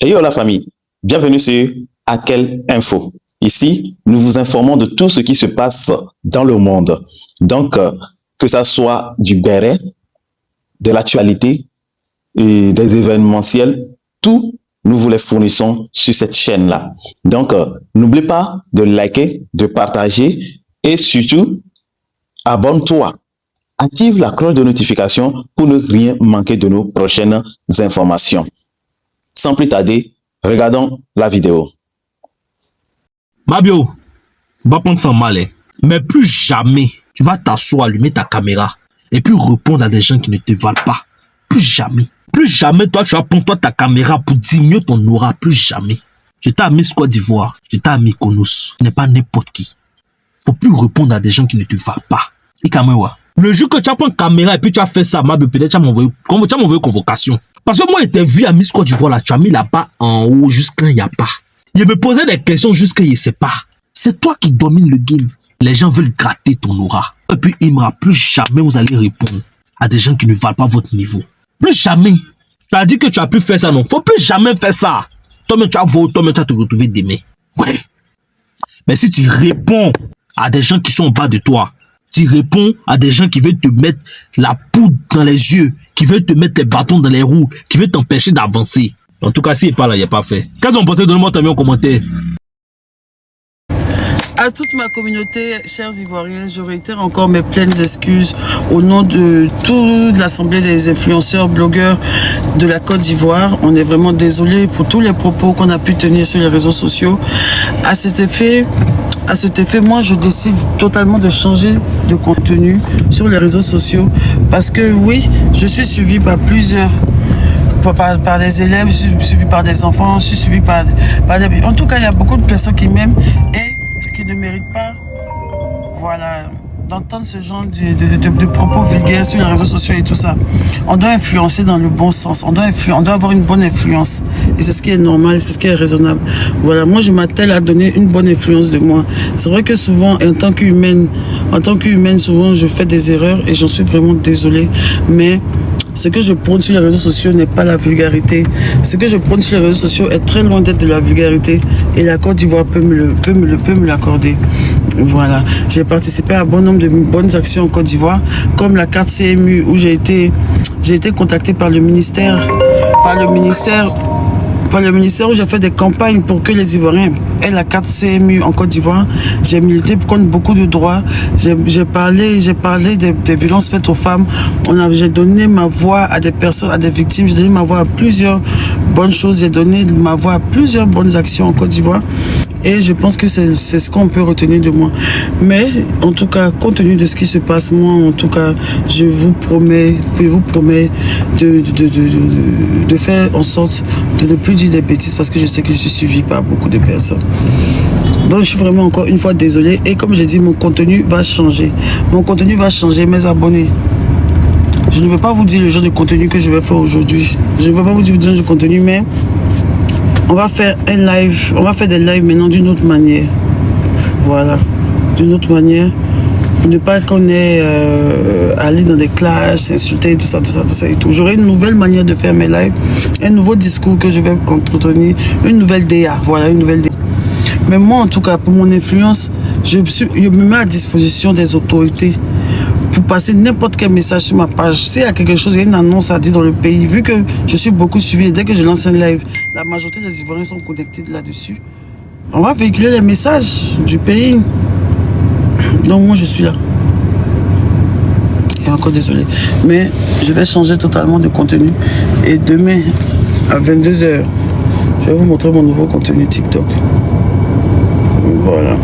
Et yo la famille, bienvenue sur Akel Info. Ici, nous vous informons de tout ce qui se passe dans le monde. Donc, que ça soit du béret, de l'actualité et des événementiels, tout, nous vous les fournissons sur cette chaîne-là. Donc, n'oublie pas de liker, de partager et surtout, abonne-toi. Active la cloche de notification pour ne rien manquer de nos prochaines informations. Sans plus tarder, regardons la vidéo. Mabio, va prendre ça mal, hein. Mais plus jamais tu vas t'asseoir, allumer ta caméra et puis répondre à des gens qui ne te valent pas. Plus jamais. Plus jamais toi tu vas prendre toi ta caméra pour diminuer ton aura. Plus jamais. Je t'ai mis Côte d'Ivoire, je t'ai mis Konos. Ce n'est pas n'importe qui. Faut plus répondre à des gens qui ne te valent pas. Et Kamewa. Le jour que tu as pris une caméra et puis tu as fait ça, Mabio, peut-être tu as m'envoyé convocation. Parce que moi, j'étais vu à Miss Côte d'Ivoire là, tu as mis là-bas en haut jusqu'à il n'y a pas. Il me posait des questions jusqu'à il ne sait pas. C'est toi qui domine le game. Les gens veulent gratter ton aura. Et puis, il ne me plus jamais vous allez répondre à des gens qui ne valent pas votre niveau. Plus jamais. Tu as dit que tu as pu faire ça, non? Faut plus jamais faire ça. Toi-même, tu as voté, toi-même, tu as te retrouvé demain. Ouais. Mais si tu réponds à des gens qui sont en bas de toi, tu réponds à des gens qui veulent te mettre la poudre dans les yeux, qui veulent te mettre les bâtons dans les roues, qui veulent t'empêcher d'avancer. En tout cas, s'il n'est pas là, il n'y a pas fait. Qu'est-ce que vous pensez? Donnez-moi ta vie en commentaire. À toute ma communauté, chers Ivoiriens, je réitère encore mes pleines excuses au nom de toute l'Assemblée des influenceurs, blogueurs de la Côte d'Ivoire. On est vraiment désolé pour tous les propos qu'on a pu tenir sur les réseaux sociaux. À cet effet, moi, je décide totalement de changer de contenu sur les réseaux sociaux parce que oui, je suis suivi par plusieurs... Par des élèves, je suis suivi par des enfants, je suis suivi par des... En tout cas, il y a beaucoup de personnes qui m'aiment et qui ne méritent pas, voilà, d'entendre ce genre de propos vulgaires sur les réseaux sociaux et tout ça. On doit influencer dans le bon sens, on doit avoir une bonne influence. Et c'est ce qui est normal, c'est ce qui est raisonnable. Voilà, moi je m'attelle à donner une bonne influence de moi. C'est vrai que souvent, en tant qu'humaine, souvent je fais des erreurs et j'en suis vraiment désolée. Mais ce que je prône sur les réseaux sociaux n'est pas la vulgarité. Ce que je prône sur les réseaux sociaux est très loin d'être de la vulgarité. Et la Côte d'Ivoire peut me l'accorder. Voilà. J'ai participé à un bon nombre de bonnes actions en Côte d'Ivoire, comme la carte CMU, où j'ai été contacté par le ministère où j'ai fait des campagnes pour que les Ivoiriens aient la carte CMU en Côte d'Ivoire. J'ai milité contre beaucoup de droits. J'ai parlé des violences faites aux femmes. J'ai donné ma voix à des personnes, à des victimes. J'ai donné ma voix à plusieurs bonnes choses. J'ai donné ma voix à plusieurs bonnes actions en Côte d'Ivoire. Et je pense que c'est ce qu'on peut retenir de moi. Mais, en tout cas, compte tenu de ce qui se passe, moi, en tout cas, je vous promets de faire en sorte de ne plus dire des bêtises parce que je sais que je suis suivi par beaucoup de personnes. Donc, je suis vraiment encore une fois désolé. Et comme j'ai dit, mon contenu va changer. Mon contenu va changer, mes abonnés. Je ne vais pas vous dire le genre de contenu que je vais faire aujourd'hui. Je ne vais pas vous dire le genre de contenu, mais... on va faire un live, on va faire des lives maintenant d'une autre manière. Voilà, d'une autre manière. Ne pas qu'on ait aller dans des classes, s'insulter, tout ça et tout. J'aurai une nouvelle manière de faire mes lives, un nouveau discours que je vais entretenir, une nouvelle DA. Voilà, une nouvelle DA. Mais moi, en tout cas, pour mon influence, je me mets à disposition des autorités pour passer n'importe quel message sur ma page. S'il y a quelque chose, il y a une annonce à dire dans le pays, vu que je suis beaucoup suivi, dès que je lance un live, la majorité des Ivoiriens sont connectés là-dessus. On va véhiculer les messages du pays. Donc moi, je suis là. Et encore désolé. Mais je vais changer totalement de contenu. Et demain, à 22 h, je vais vous montrer mon nouveau contenu TikTok. Voilà.